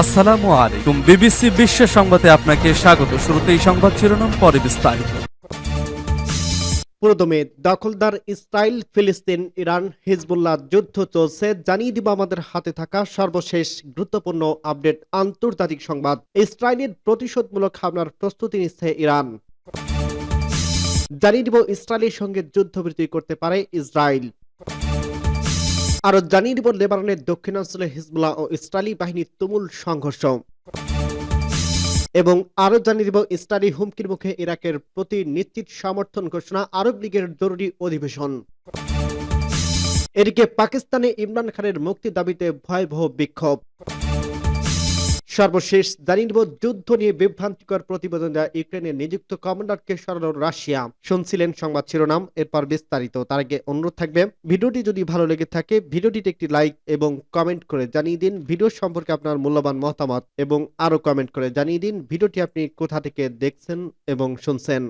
আসসালামু আলাইকুম। বিবিসি বিশ্ব সংবাদে আপনাকে স্বাগত। শুরুতেই সংবাদ শিরোনাম, পরে বিস্তারিত। পুরোদমে দখলদার ইসরায়েল, ফিলিস্তিন, ইরান, হিজবুল্লাহ যুদ্ধ চলছে, জানিয়ে দিব আমাদের হাতে থাকা সর্বশেষ গুরুত্বপূর্ণ আপডেট। আন্তর্জাতিক সংবাদ, ইসরায়েলের প্রতিশোধমূলক হামলার প্রস্তুতি নিচ্ছে ইরান। জানিয়ে দিব ইসরায়েলের সঙ্গে যুদ্ধবিরতি করতে পারে ইসরায়েল। আরো জানিয়ে দিব লেবাননের দক্ষিণাঞ্চলে হিজবুল্লাহ ও ইসরায়েলি বাহিনীর তুমুল সংঘর্ষ। এবং আরো জানিয়ে দিব ইসরায়েলি হুমকির মুখে ইরাকের প্রতি নিশ্চিত সমর্থন ঘোষণা, আরব লীগের জরুরি অধিবেশন। এদিকে পাকিস্তানে ইমরান খানের মুক্তি দাবিতে ভয়াবহ বিক্ষোভ। সর্বশেষ জানিয়ে দিব যুদ্ধ নিয়ে বিভ্রান্তিকর প্রতিবেদন দেওয়া ইউক্রেনের নিযুক্ত কমান্ডারকে সরানো রাশিয়া। শুনছিলেন সংবাদ শিরোনাম, এরপর বিস্তারিত। তার আগে অনুরোধ থাকবে, ভিডিওটি যদি ভালো লেগে থাকে ভিডিওটিতে একটি লাইক এবং কমেন্ট করে জানিয়ে দিন ভিডিও সম্পর্কে আপনার মূল্যবান মতামত, এবং আরো কমেন্ট করে জানিয়ে দিন ভিডিওটি আপনি কোথা থেকে দেখছেন এবং শুনছেন।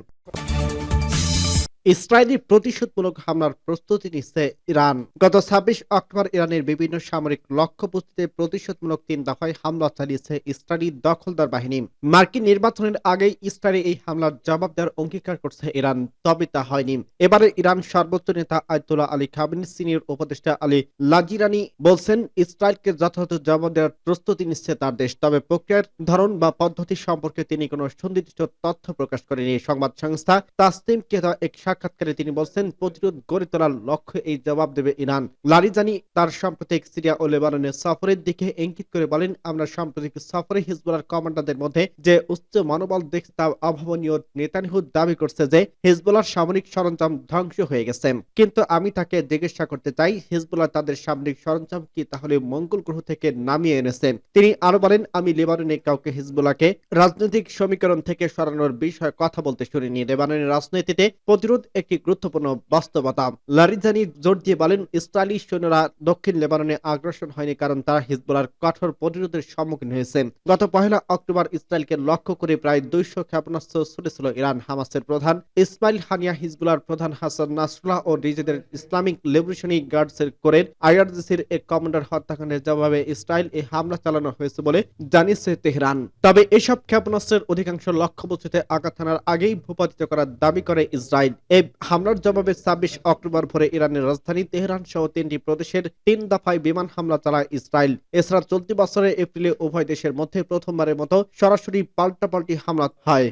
ইসরায়েলি প্রতিশোধমূলক হামলার প্রস্তুতি নিচ্ছে ইরান। গত ২৬ অক্টোবর ইরানের বিভিন্ন সামরিক লক্ষ্যবস্তুতে প্রতিশোধমূলক ৩ দফায় হামলা চালিয়েছে ইসরায়েলি দখলদার বাহিনী। মার্কিন নির্বাচনের আগেই ইসরায়েলে এই হামলার জবাব দেওয়ার অঙ্গীকার করছে ইরান, তবে তা হয়নি। এবারে ইরান সর্বোচ্চ নেতা আয়াতুল্লাহ আলী খামেনি, সিনিয়র উপদেষ্টা আলী লাজিরানি বলছেন ইসরায়েলকে যথাযথ জবাব দেওয়ার প্রস্তুতি নিচ্ছে তার দেশ, তবে প্রক্রিয়ার ধরন বা পদ্ধতি সম্পর্কে তিনি কোনো সুনির্দিষ্ট তথ্য প্রকাশ করেনি। সংবাদ সংস্থা তাসনিমকে দেওয়া এক সাক্ষাৎকারে তিনি বলছেন প্রতিরোধ গড়ে তোলার লক্ষ্যে এই জবাব দেবে ইরান। লারিজানি তার সাম্প্রতিক সিরিয়া ও লেবাননের সফরের দিকে ইঙ্গিত করে বলেন, আমরা সাম্প্রতিক সফরে হিজবুল্লাহর কমান্ডারদের মধ্যে যে উচ্চ মনোবল দেখছি তা অভাবনীয়। নেতানিয়াহু দাবি করছে যে হিজবুল্লাহর সামরিক সরঞ্জাম ধ্বংস হয়ে গেছে, কিন্তু আমি তাকে জিজ্ঞাসা করতে চাই হিজবুল্লাহ তাদের সামরিক সরঞ্জাম কি তাহলে মঙ্গল গ্রহ থেকে নামিয়ে এনেছেন? তিনি আরো বলেন, আমি লেবাননে কাউকে হিজবুল্লাহকে রাজনৈতিক সমীকরণ থেকে সরানোর বিষয়ে কথা বলতে শুনিনি। লেবাননের রাজনীতিতে প্রতিরোধ একটি গুরুত্বপূর্ণ বাস্তবতা। লারিজানি জোর দিয়ে বলেন, ইসরায়েলি সৈন্যরা দক্ষিণ লেবাননে আগ্রাসন হয়নি কারণ তারা হিজবুল্লাহর কঠোর প্রতিরোধের সম্মুখীন হয়েছে। গত ১ অক্টোবর ইসরায়েলকে লক্ষ্য করে প্রায় ২০০ ক্ষেপণাস্ত্র ছুড়েছিল ইরান। হামাসের প্রধান ইসমাইল হানিয়া, হিজবুল্লাহর প্রধান হাসান নাসরুল্লাহ ও নিজেদের ইসলামিক লিবারেশন গার্ডসের কোরের আইআরজিসির এক কমান্ডার হত্যাকাণ্ডের জবাবে ইসরায়েল এই হামলা চালানো হয়েছে বলে জানিয়েছে তেহরান। তবে এসব ক্ষেপণাস্ত্রের অধিকাংশ লক্ষ্যবস্তুতে আঘাত হানার আগেই ভূপাতিত করার দাবি করে ইসরায়েল। এই হামলার জবাবে ২৬ অক্টোবর ভোরে ইরানের রাজধানী তেহরান সহ ৩টি প্রদেশের ৩ দফায় বিমান হামলা চালায় ইসরায়েল। এছাড়া চলতি বছরের এপ্রিলে উভয় দেশের মধ্যে প্রথমবারের মতো সরাসরি পাল্টাপাল্টি হামলা হয়।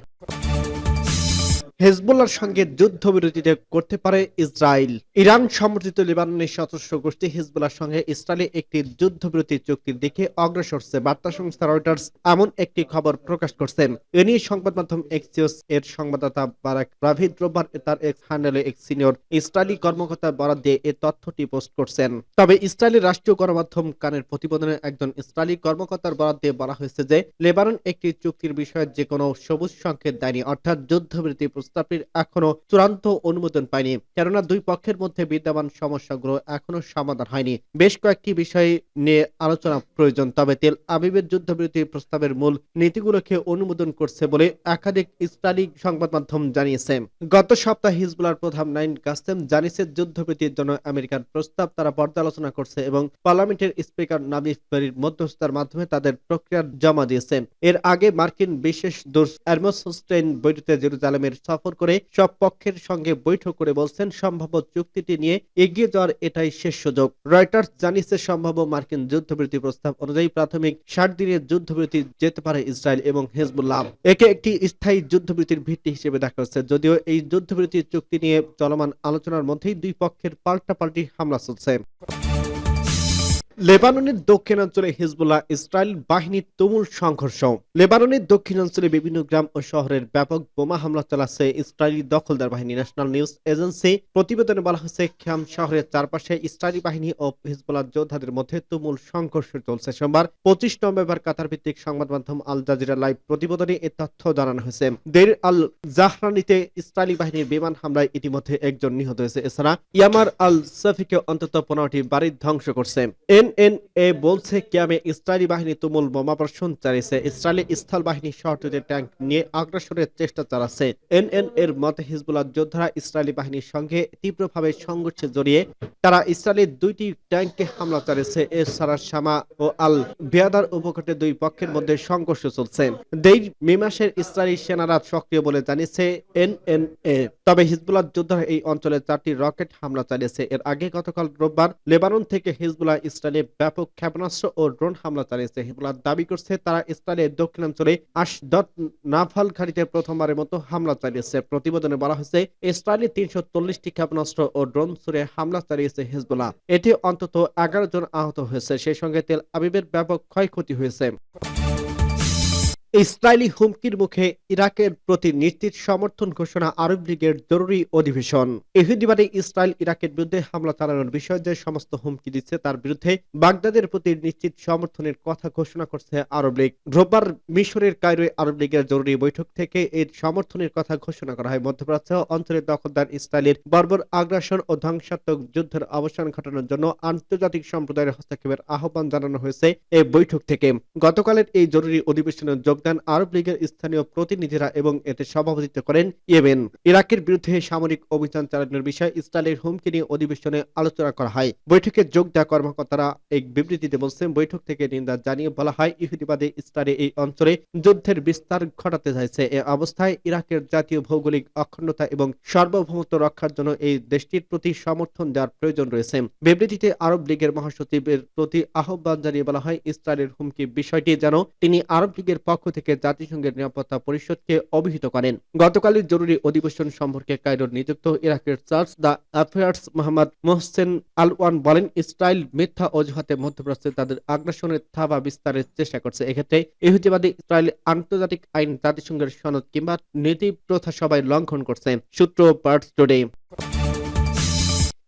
হিজবুল্লাহর সঙ্গে যুদ্ধবিরতিতে করতে পারে ইসরায়েল। ইরান সমর্থিত লেবাননের সশস্ত্র গোষ্ঠী হিজবুল্লাহর সঙ্গে ইসরায়েলে একটি যুদ্ধবিরতি চুক্তির দিকে অগ্রসর হচ্ছে। বার্তা সংস্থা রয়টার্স এমন একটি খবর প্রকাশ করছেন। এ নিয়ে সংবাদ মাধ্যম এক্সিওস এর সংবাদদাতা বারাক রাভিদ রোববার তার এক্স হ্যান্ডেলে এক সিনিয়র ইসরায়েলি কর্মকর্তা বরাত দিয়ে এই তথ্যটি পোস্ট করছেন। তবে ইসরায়েলের রাষ্ট্রীয় গণমাধ্যম কানের প্রতিবেদনে একজন ইসরায়েলি কর্মকর্তার বরাত দিয়ে বলা হয়েছে যে লেবানন একটি চুক্তির বিষয়ে যে কোনো সবুজ সংকেত দেয়নি, অর্থাৎ যুদ্ধবিরতি প্রস্তাবটির এখনো চূড়ান্ত অনুমোদন পায়নি, কেননা দুই পক্ষের মধ্যে বিদ্যমান সমস্যাগুলো এখনো সমাধান হয়নি। বেশ কয়েকটি বিষয় নিয়ে আলোচনা প্রয়োজন, তবে তেল আবিবের যুদ্ধবিরতি প্রস্তাবের মূল নীতিগুলোকে অনুমোদন করছে বলে একাধিক ইসরায়েলি সংবাদ মাধ্যম জানিয়েছে। গত সপ্তাহে হিজবুল্লাহর প্রধান নাইম কাসেম জানিয়েছে যুদ্ধবিরতির জন্য আমেরিকার প্রস্তাব তারা পর্যালোচনা করছে এবং পার্লামেন্টের স্পিকার নাবিফ বেরির মধ্যস্থতার মাধ্যমে তাদের প্রক্রিয়া জমা দিয়েছে। এর আগে মার্কিন বিশেষ দূত এরমস হোস্টেইন বৈঠকে জেরুজালেমের সফর করে সব পক্ষের সঙ্গে বৈঠক করে বলছেন সম্ভাব্য চুক্তিটি নিয়ে এগিয়ে যাওয়ার এটাই শেষ সুযোগ। রয়টার্স জানিয়েছে সম্ভাব্য মার্কিন যুদ্ধবিরতি প্রস্তাব অনুযায়ী প্রাথমিক ৬০ দিনের যুদ্ধবিরতি যেতে পারে ইসরায়েল এবং হিজবুল্লাহ। একে একটি স্থায়ী যুদ্ধবিরতির ভিত্তি হিসেবে দেখা হচ্ছে, যদিও এই যুদ্ধবিরতি চুক্তি নিয়ে চলমান আলোচনার মধ্যেই দুই পক্ষের পাল্টাপাল্টি হামলা চলছে। লেবাননের দক্ষিণাঞ্চলে হিজবুল্লাহ ইসরায়েল বাহিনীর তুমুল সংঘর্ষ। লেবাননের দক্ষিণাঞ্চলে বিভিন্ন গ্রাম ও শহরের ব্যাপক বোমা হামলা চালাচ্ছে ইসরায়েলি দখলদার বাহিনী। ন্যাশনাল নিউজ এজেন্সি প্রতিবেদনে বলা হয়েছে খ্যাম শহরের চারপাশে ইসরায়েলি বাহিনী ও হিজবুল্লাহ যোদ্ধাদের মধ্যে তুমুল সংঘর্ষ চলছে। সোমবার ২৫ নভেম্বর কাতার ভিত্তিক সংবাদ মাধ্যম আল জাজিরা লাইভ প্রতিবেদনে এ তথ্য জানানো হয়েছে। দের আল জাহরানিতে ইসরায়েলি বাহিনীর বিমান হামলায় ইতিমধ্যে একজন নিহত হয়েছে। এছাড়া ইয়ামার আল সাফিকে অন্তত ১৫টি বাড়ি ধ্বংস করছে। এ এনএনএ বলছে কিয়ামে ইসরায়েলি বাহিনী তুমুল বোমাবর্ষণ চালিয়েছে। ইসরায়েলি স্থল বাহিনী শহরটিতে ট্যাঙ্ক নিয়ে আগ্রাসনের চেষ্টা চালাচ্ছে। এনএনএর মতে হিজবুল্লাহ যোদ্ধারা ইসরায়েলি বাহিনীর সঙ্গে তীব্রভাবে সংঘর্ষে জড়িয়ে তারা ইসরায়েলের 2টি ট্যাঙ্কে হামলা চালিয়েছে। এছাড়া শামা ও আল বিয়াদার উপকূলে দুই পক্ষের মধ্যে সংঘর্ষ চলছে। দেই মে মাসের ইসরায়েলি সেনারা সক্রিয় বলে জানিয়েছে এনএনএ। তবে হিজবুল্লাহ যোদ্ধারা এই অঞ্চলে 4টি রকেট হামলা চালিয়েছে। এর আগে গতকাল রোববার লেবানন থেকে হিজবুল্লাহ ইসরায়েলে ব্যাপক ক্ষেপণাস্ত্র ও ড্রোন হামলা চালিয়েছে। হিজবুল্লাহ দাবি করছে তারা ইসরায়েলের দক্ষিণাঞ্চলে আশদদ নাভাল ঘাঁটিতে প্রথমবারের মতো হামলা চালিয়েছে। প্রতিবেদনে বলা হয়েছে ইসরায়েলি 340টি ক্ষেপণাস্ত্র ও ড্রোন ছুড়ে হামলা চালিয়েছে হিজবুল্লাহ। এতে অন্তত 11 জন আহত হয়েছে। সেই সঙ্গে তেল আবিবের ব্যাপক ক্ষয়ক্ষতি হয়েছে। ইসরায়েলি হুমকির মুখে ইরাকের প্রতি নিশ্চিত সমর্থন ঘোষণা আরব লীগের জরুরি অধিবেশন। ইহুদিবাদী ইসরায়েল ইরাকের বিরুদ্ধে হামলা চালানোর বিষয়ে যে সমস্ত হুমকি দিচ্ছে তার বিরুদ্ধে বাগদাদের প্রতি নিশ্চিত সমর্থনের কথা ঘোষণা করছে আরব লীগ। রোববার মিশরের কায়রোয় আরব লীগের জরুরি বৈঠক থেকে এর সমর্থনের কথা ঘোষণা করা হয়। মধ্যপ্রাচ্য অঞ্চলের দখলদার ইসরায়েলের বর্বর আগ্রাসন ও ধ্বংসাত্মক যুদ্ধের অবসান ঘটানোর জন্য আন্তর্জাতিক সম্প্রদায়ের হস্তক্ষেপের আহ্বান জানানো হয়েছে এই বৈঠক থেকে। গতকালের এই জরুরি অধিবেশনে যোগদান আরব লীগের স্থানীয় প্রতিনিধিরা এবং এতে সভাপতিত্ব করেন ইয়েমেন। ইরাকের বিরুদ্ধে সামরিক অভিযান চালানোর বিষয়ে ইসরায়েলের হুমকি নিয়ে অধিবেশনে আলোচনা করা হয়। বৈঠকে যোগ দেওয়া কর্মকর্তারা এক বিবৃতিতে বলছেন, বৈঠক থেকে নিন্দা জানিয়ে বলা হয় ইহুদিবাদী ইসরায়েল এই অঞ্চলে যুদ্ধের বিস্তার ঘটাতে চাইছে। এ অবস্থায় ইরাকের জাতীয় ভৌগোলিক অখণ্ডতা এবং সার্বভৌমত্ব রক্ষার জন্য এই দেশটির প্রতি সমর্থন দেওয়ার প্রয়োজন রয়েছে। বিবৃতিতে আরব লীগের মহাসচিবের প্রতি আহ্বান জানিয়ে বলা হয় ইসরায়েলের হুমকি বিষয়টি যেন তিনি আরব লীগের পক্ষ থেকে জাতিসংঘের নিরাপত্তা পরিষদকে অবহিত করেন। গতকালের জরুরি অধিবেশন সম্পর্কে কায়রোর নিযুক্ত ইরাকের চার্জ দ্য অ্যাফেয়ার্স মোহাম্মদ মোহসেন আলওয়ান বলেন, ইসরায়েল মিথ্যা অজুহাতে মধ্যপ্রাচ্যে তাদের আগ্রাসনের থাবা বিস্তারের চেষ্টা করছে। এক্ষেত্রে ইহুদিবাদী ইসরায়েল আন্তর্জাতিক আইন, জাতিসংঘের সনদ কিংবা নীতি প্রথা সবাই লঙ্ঘন করছে। সূত্র পার্টস টুডে।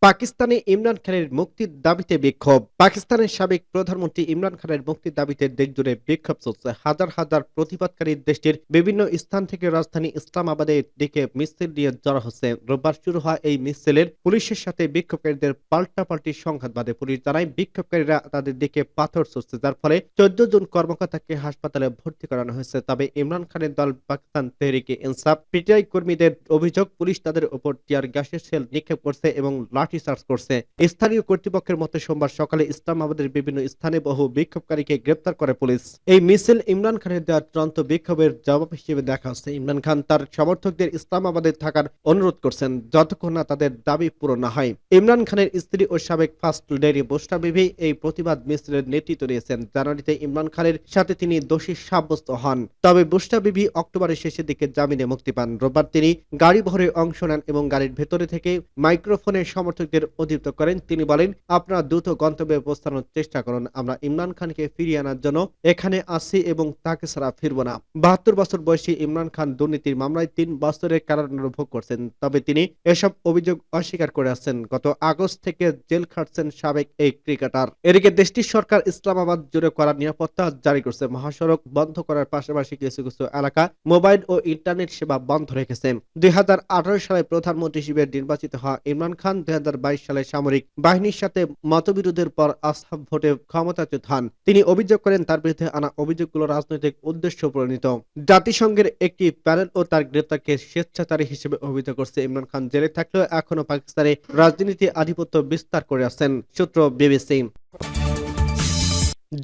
পাকিস্তানে ইমরান খানের মুক্তির দাবিতে বিক্ষোভ। পাকিস্তানের সাবেক প্রধানমন্ত্রী ইমরান খানের মুক্তির দাবিতে দেশজুড়ে বিক্ষোভ চলছে। হাজার হাজার প্রতিবাদকারী দেশটির বিভিন্ন স্থান থেকে রাজধানী ইসলামাবাদের দিকে মিছিল নিয়ে জড়ো হচ্ছে। রোববার শুরু হওয়া এই মিছিলের পুলিশের সাথে বিক্ষোভকারীদের পাল্টাপাল্টি সংঘাত বাধে। পুলিশ জানায় বিক্ষোভকারীরা তাদের দিকে পাথর ছুড়ছে, যার ফলে 14 জন কর্মকর্তাকে হাসপাতালে ভর্তি করানো হয়েছে। তবে ইমরান খানের দল পাকিস্তান তেহরিকে ইনসাফ পিটিআই কর্মীদের অভিযোগ, পুলিশ তাদের উপর টিয়ার গ্যাসের শেল নিক্ষেপ করছে এবং লাঠিচার্জ করছে। স্থানীয় কর্তৃপক্ষের মতে সোমবার সকালে ইসলামাবাদের বিভিন্ন স্থানে বহু বিক্ষোভকারীকে গ্রেপ্তার করে পুলিশ। এই মিছিল ইমরান খানের দেওয়া চূড়ান্ত বিক্ষোভের জবাব হিসেবে দেখা হচ্ছে। ইমরান খান তার সমর্থকদের ইসলামাবাদে থাকার অনুরোধ করছেন যতক্ষণ না তাদের দাবি পূরণ না হয়। ইমরান খানের স্ত্রী ও সাবেক ফার্স্ট লেডি বুশরা বিবি এই প্রতিবাদ মিছিলের নেতৃত্ব দিয়েছেন। জানুয়ারিতে ইমরান খানের সাথে তিনি দোষী সাব্যস্ত হন। তবে বুশরা বিবি অক্টোবরের শেষের দিকে জামিনে মুক্তি পান। রোববার তিনি গাড়ি বহরে অংশ নেন এবং গাড়ির ভেতরে থেকে মাইক্রোফোনে সমর্থকদের উদ্দীপ্ত করেন। তিনি বলেন, আপনারা দ্রুত গন্তব্যে পৌঁছানোর চেষ্টা করুন। আমরা ইমরান খানকে ফিরিয়ে আনার জন্য এখানে আছি এবং তাকে ছাড়া ফিরব না। 72 বছর বয়সী ইমরান খান দুর্নীতির মামলায় 3 বছরের কারাদণ্ড ভোগ করছেন। তবে তিনি এসব অভিযোগ অস্বীকার করে আসছেন। গত আগস্ট থেকে জেল খাটছেন সাবেক এই ক্রিকেটার। এদিকে দেশটির সরকার ইসলামাবাদ জুড়ে করা নিরাপত্তা জারি করছে। মহাসড়ক বন্ধ করার পাশাপাশি কিছু কিছু এলাকা মোবাইল ও ইন্টারনেট সেবা বন্ধ রেখেছে। 2018 সালে প্রধানমন্ত্রী হিসেবে নির্বাচিত হওয়া ইমরান খান 2022 সালে সামরিক বাহিনীর সাথে মতবিরোধের পর আস্থা ভোটে ক্ষমতাচ্যুত হন। তিনি অভিযোগ করেন তার বিরুদ্ধে আনা অভিযোগগুলো রাজনৈতিক উদ্দেশ্য প্রণীত। জাতিসংঘের একটি প্যানেল ও তার গ্রেপ্তারকে স্বেচ্ছাচারী হিসেবে অভিহিত করছে। ইমরান খান জেলে থাকলেও এখনো পাকিস্তানে রাজনীতি আধিপত্য বিস্তার করে আসছেন। সূত্র বিবিসি।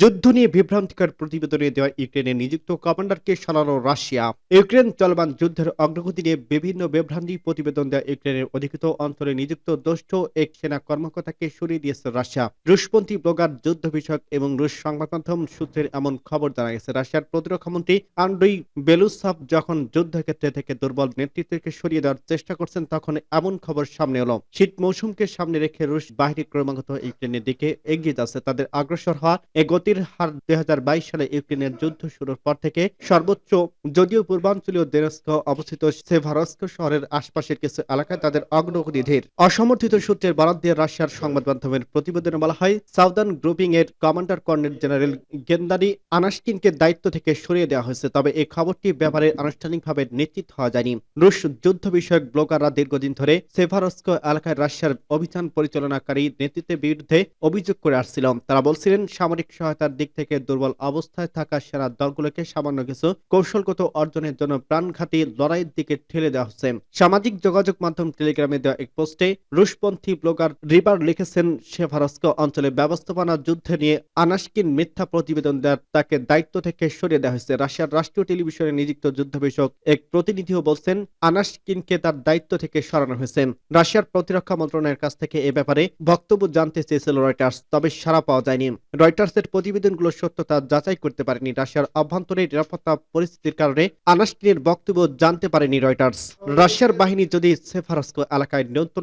যুদ্ধ নিয়ে বিভ্রান্তিকর প্রতিবেদনে দেওয়া ইউক্রেনের নিযুক্ত কমান্ডারকে সরানো রাশিয়া। ইউক্রেন চলমান যুদ্ধের অগ্রগতি নিয়ে বিভিন্ন বিভ্রান্তি প্রতিবেদন দেওয়া ইউক্রেনের অধিকৃত অঞ্চলে নিযুক্ত দুষ্ট এক সেনা কর্মকর্তাকে সরিয়ে দিয়েছে রাশিয়া। রুশপন্থী ব্লগার, যুদ্ধ বিষয়ক এবং রুশ সংবাদ মাধ্যম সূত্রের এমন খবর জানা গেছে। রাশিয়ার প্রতিরক্ষামন্ত্রী আন্ড্রেই বেলুসভ যখন যুদ্ধক্ষেত্রে থেকে দুর্বল নেতৃত্বকে সরিয়ে দেওয়ার চেষ্টা করছেন তখন এমন খবর সামনে এলো। শীত মৌসুমকে সামনে রেখে রুশ বাহিনী ক্রমাগত ইউক্রেনের দিকে এগিয়ে যাচ্ছে। তাদের অগ্রসর হওয়া গতির হার 2022 সালে ইউক্রেনের যুদ্ধ শুরুর পর থেকে সর্বোচ্চ, যদিও পূর্বাঞ্চলীয় দোনেৎস্ক অবস্থিত সেভারস্ক শহরের আশপাশের কিছু এলাকায় তাদের অগ্রগতি ধীর। অসমর্থিত সূত্রের বরাত দিয়ে রাশিয়ার সংবাদ মাধ্যমের প্রতিবেদনে বলা হয়, সাউদার্ন গ্রুপিং এর কমান্ডার কর্নেল জেনারেল গেন্দারি আনাশকিনকে দায়িত্ব থেকে সরিয়ে দেওয়া হয়েছে, তবে এই খবরটি ব্যাপারে আনুষ্ঠানিকভাবে নিশ্চিত হওয়া যায়নি। রুশ যুদ্ধ বিষয়ক ব্লগাররা দীর্ঘদিন ধরে সেভারস্ক এলাকায় রাশিয়ার অভিযান পরিচালনাকারী নেতৃত্বের বিরুদ্ধে অভিযোগ করে আসছিল। তারা বলছিলেন, সামরিক সহায়তার দিক থেকে দুর্বল অবস্থায় থাকা সেনা দলগুলোকে সামান্য কিছু কৌশলগত অর্জনের জন্য প্রাণঘাতী লড়াইয়ের দিকে ঠেলে দেওয়া হচ্ছে। সামাজিক যোগাযোগ মাধ্যম টেলিগ্রামে দেওয়া এক পোস্টে রুশপন্থী ব্লগার রিবার লিখেছেন, সেভারস্ক অঞ্চলে ব্যবস্থাপনা যুদ্ধে নিয়ে আনাশকিন মিথ্যা প্রতিবেদন দেওয়ার তাকে দায়িত্ব থেকে সরিয়ে দেওয়া হয়েছে। রাশিয়ার রাষ্ট্রীয় টেলিভিশনে নিযুক্ত যুদ্ধ বিষয়ক এক প্রতিনিধিও বলছেন, আনাশকিনকে তার দায়িত্ব থেকে সরানো হয়েছে। রাশিয়ার প্রতিরক্ষা মন্ত্রণালয়ের কাছ থেকে এ ব্যাপারে বক্তব্য জানতে চেয়েছিল রয়টার্স, তবে সাড়া পাওয়া যায়নি। রয়টার্সের প্রতিবেদনগুলোর সত্যতা যাচাই করতে পারেনি রাশিয়ার অভ্যন্তরীণ নিরাপত্তা পরিস্থিতির কারণে আনাশকিনের বক্তব্য জানতে পারেনি রয়টার্স। রাশিয়ার বাহিনী যদি সেভারস্ক এলাকায় নিয়ন্ত্রণ